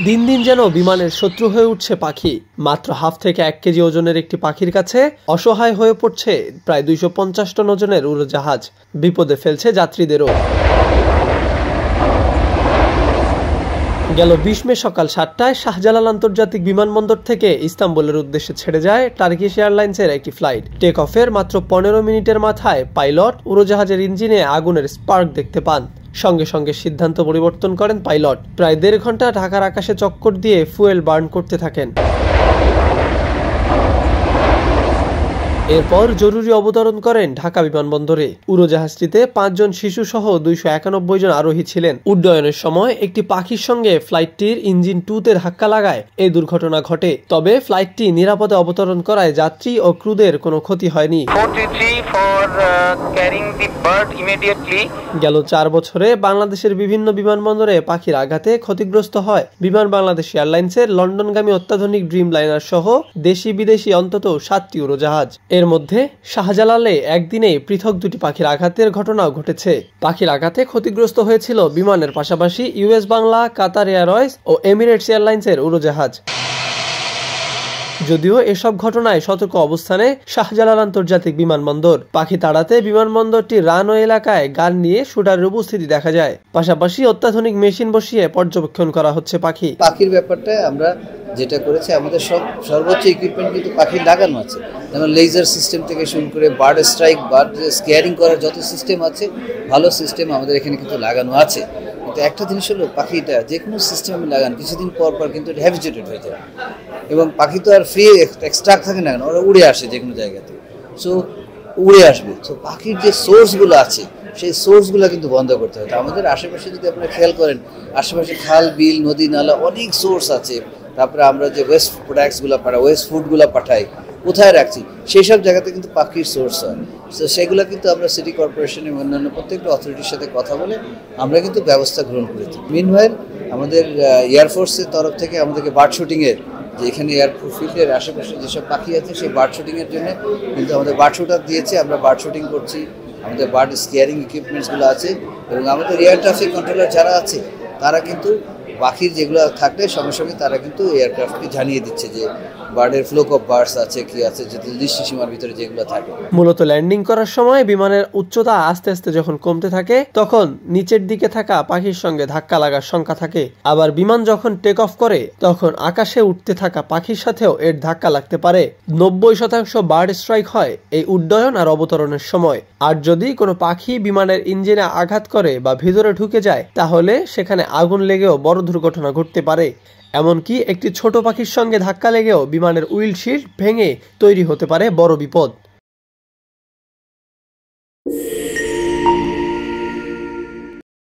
দিন দিন যেন বিমানের শত্রু হয়ে উঠছে পাখি। মাত্র হাফ থেকে 1 কেজি ওজনের একটি পাখির কাছে অসহায় হয়ে পড়ছে প্রায় 250 টন ওজনের উড়োজাহাজ। বিপদে ফেলছে যাত্রীদেরও। গেল 20 মে সকাল 7টায় শাহজালাল আন্তর্জাতিক বিমানবন্দর থেকে ইস্তাম্বুলের উদ্দেশ্যে ছেড়ে যায় টার্কিশ এয়ারলাইন্সের একটি ফ্লাইট। টেক অফের মাত্র 15 মিনিটের মাথায় পাইলট উড়োজাহাজের ইঞ্জিনে আগুনের স্পার্ক দেখতে পান। সঙ্গে সঙ্গে সিদ্ধান্ত পরিবর্তন করেন পাইলট। প্রায় 1.5 ঘন্টা ঢাকার আকাশে চক্কর দিয়ে ফুয়েল বার্ন করতে থাকেন। এরপর জরুরি অবতরণ করেন ঢাকা বিমানবন্দরে। উড়োজাহাজটিতে 5 জন শিশু সহ 291 জন আরোহী ছিলেন। উড্ডয়নের সময় একটি পাখির সঙ্গে ফ্লাইটটির ইঞ্জিন 2তে ধাক্কা লাগায় এই দুর্ঘটনা ঘটে। তবে ফ্লাইটটি নিরাপদে অবতরণ করায় যাত্রী ও ক্রুদের কোনো ক্ষতি হয়নি। গেল 4 বছরে বাংলাদেশের বিভিন্ন বিমানবন্দরে পাখির আঘাতে ক্ষতিগ্রস্ত হয় বিমান বাংলাদেশ এয়ারলাইন্সের লন্ডনগামী অত্যাধুনিক ড্রিম লাইনার সহ দেশি বিদেশি অন্তত 7টি উড়োজাহাজ। এর মধ্যে শাহজালালে একদিনেই পৃথক 2টি পাখির আঘাতের ঘটনাও ঘটেছে। পাখির আঘাতে ক্ষতিগ্রস্ত হয়েছিল বিমানের পাশাপাশি ইউএস বাংলা, কাতার এয়ারওয়েজ ও এমিরেটস এয়ারলাইন্সের উড়োজাহাজ। যদিও এসব ঘটনায় সতর্ক অবস্থানে শাহজালাল আন্তর্জাতিক বিমানবন্দর। পাখি তাড়াতে বিমানবন্দরটির রানওয়ে এলাকায় গান নিয়ে শুটারের উপস্থিতি দেখা যায়। পাশাপাশি অত্যাধুনিক মেশিন বসিয়ে পর্যবেক্ষণ করা হচ্ছে পাখির ব্যাপারটা আমরা যেটা করেছে, আমাদের সর্বোচ্চ ইকুইপমেন্ট কিন্তু পাখির লাগানো আছে। যেমন লেজার সিস্টেম থেকে শুরু করে বার্ড স্ট্রাইক, বার্ড স্কেয়ারিং করার যত সিস্টেম আছে, ভালো সিস্টেম আমাদের এখানে কিন্তু লাগানো আছে। কিন্তু একটা জিনিস হলো, পাখিটা যে কোনো সিস্টেমে লাগান কিছুদিন পর কিন্তু হ্যাবিচুয়েটেড হয়ে যায় এবং পাখি তো আর ফ্রি এক্সট্রাক্ট থাকে না, ওরা উড়ে আসে যে কোনো জায়গাতে। সো উড়ে আসবে। তো পাখির যে সোর্সগুলো আছে সেই সোর্সগুলো কিন্তু বন্ধ করতে হবে। আমাদের আশেপাশে যদি আপনারা খেয়াল করেন, আশেপাশে খাল, বিল, নদী, নালা অনেক সোর্স আছে। তারপরে আমরা যে ওয়েস্ট প্রোডাক্টসগুলো পাঠাই, ওয়েস্ট ফুডগুলো পাঠাই, কোথায় রাখছি সেই সব জায়গাতে কিন্তু পাখির সোর্স হয়। তো সেগুলো কিন্তু আমরা সিটি কর্পোরেশন এবং অন্যান্য প্রত্যেকটা অথরিটির সাথে কথা বলে আমরা কিন্তু ব্যবস্থা গ্রহণ করেছি। মিনওয়াইল আমাদের এয়ারফোর্সের তরফ থেকে আমাদেরকে বার্ড শুটিংয়ের, যে এখানে এয়ারপোর্ট ফিল্ডের আশেপাশে যেসব পাখি আছে সেই বার্ড শুটিংয়ের জন্য কিন্তু আমাদের বার্ড শুটার দিয়েছে। আমরা বার্ড শুটিং করছি, আমাদের বার্ড স্কেয়ারিং ইকুইপমেন্টসগুলো আছে এবং আমাদের এয়ার ট্রাফিক কন্ট্রোলার যারা আছে তারা কিন্তু পাখির যেগুলো থাকলে সঙ্গে সঙ্গে তারা কিন্তু এয়ারক্রাফটকে জানিয়ে দিচ্ছে যে বার্ডের ফ্লোক অফ বার্ডস আছে কি আছে, যে নির্দিষ্ট সীমার ভিতরে যেগুলো থাকে। মূলত ল্যান্ডিং করার সময় বিমানের উচ্চতা আস্তে আস্তে যখন কমতে থাকে তখন নিচের দিকে থাকা পাখির সঙ্গে ধাক্কা লাগার শঙ্কা থাকে। আবার বিমান যখন টেক অফ করে তখন আকাশে উঠতে থাকা পাখির সাথেও এর ধাক্কা লাগতে পারে। 90% বার্ড স্ট্রাইক হয় এই উড্ডয়ন আর অবতরণের সময়। আর যদি কোনো পাখি বিমানের ইঞ্জিনে আঘাত করে বা ভিতরে ঢুকে যায় তাহলে সেখানে আগুন লেগেও বড় দুর্ঘটনা ঘটতে পারে। এমনকি একটি ছোট পাখির সঙ্গে ধাক্কা লেগেও বিমানের উইন্ডশিল্ড ভেঙে তৈরি হতে পারে বড় বিপদ।